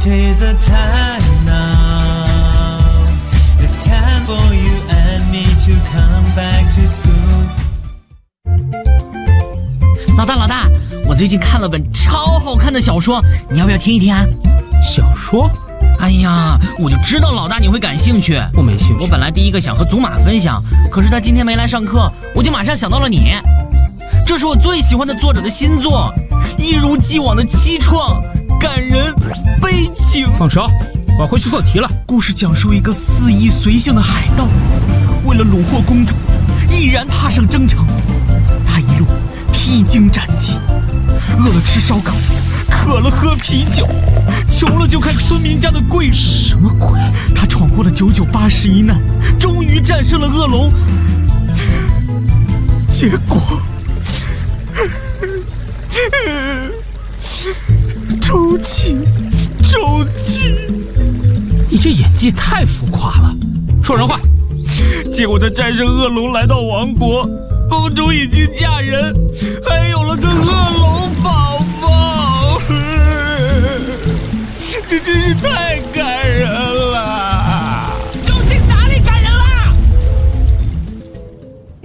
It is a time now, the time for you and me to come back to school. 老大，我最近看了本超好看的小说，你要不要听一听啊？小说？哎呀，我就知道老大你会感兴趣。我没兴趣。我本来第一个想和祖玛分享，可是他今天没来上课，我就马上想到了你。这是我最喜欢的作者的新作，一如既往的凄怆、感人、悲情。放手，我要回去做题了。故事讲述一个肆意随性的海盗，为了虏获公主，毅然踏上征程。他一路披荆斩棘，饿了吃烧烤，渴了喝啤酒，穷了就看村民家的桂树。什么鬼？他闯过了9981难，终于战胜了恶龙。结果，周记。你这演技太浮夸了，说人话。结果他战胜恶龙，来到王国，公主已经嫁人，还有了个恶龙宝宝。这真是太感人了！究竟哪里感人了？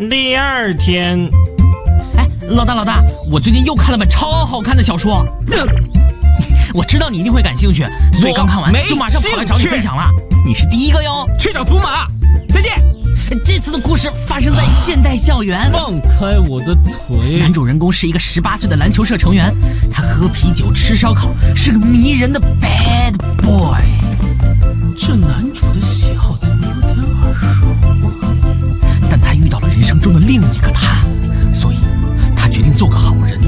第二天，老大，我最近又看了本超好看的小说。我知道你一定会感兴趣，所以刚看完就马上跑来找你分享了。你是第一个哟。去找祖玛，再见。这次的故事发生在现代校园。放开我的腿！男主人公是一个18岁的篮球社成员，他喝啤酒吃烧烤，是个迷人的 bad boy。这男主的喜好怎么有点耳熟啊？但他遇到了人生中的另一个他，所以他决定做个好人，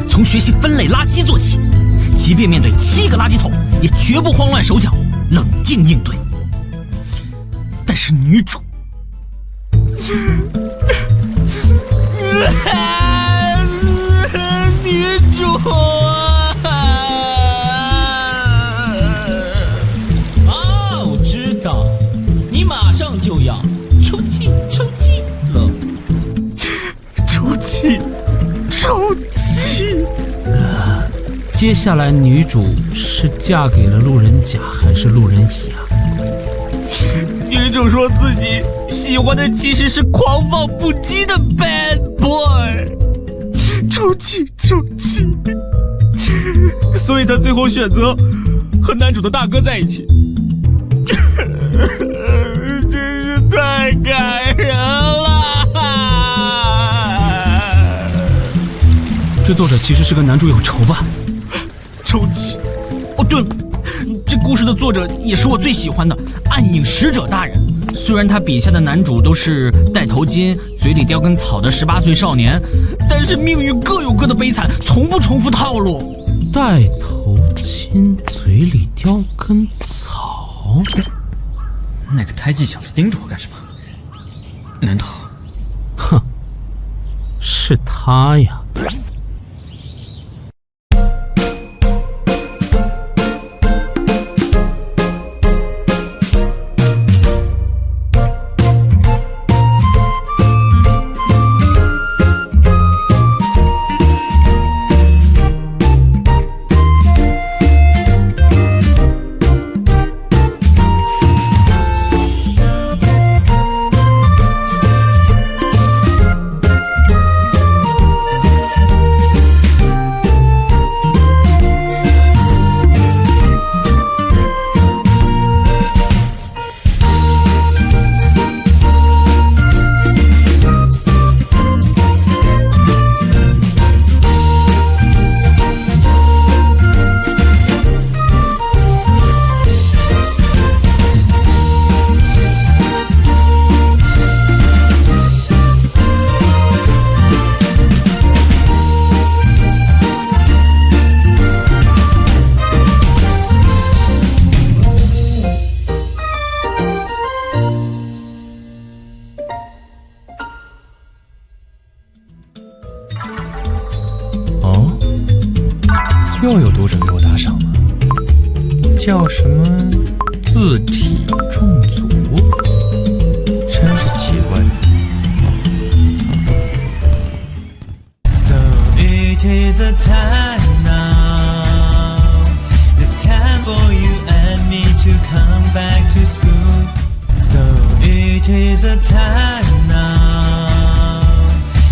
从学习分类垃圾做起，即便面对7个垃圾桶，也绝不慌乱手脚，冷静应对。但是女主我知道，你马上就要抽气了。抽气。接下来女主是嫁给了路人甲还是路人乙啊？女主说自己喜欢的其实是狂放不羁的 bad boy。抽气。所以她最后选择和男主的大哥在一起。真是太感人了。这作者其实是跟男主有仇吧？抽气。哦，对了，这故事的作者也是我最喜欢的暗影使者大人。虽然他笔下的男主都是戴头巾、嘴里叼根草的18岁少年，但是命运各有各的悲惨，从不重复套路。戴头巾，嘴里叼根草。那个胎记想死盯着我干什么？难道？哼，是他呀。又有读者给我打赏了，叫什么字体重组，真是奇怪。So it is a time now, the time for you time now.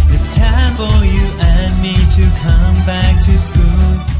The time for you and me to come back to school.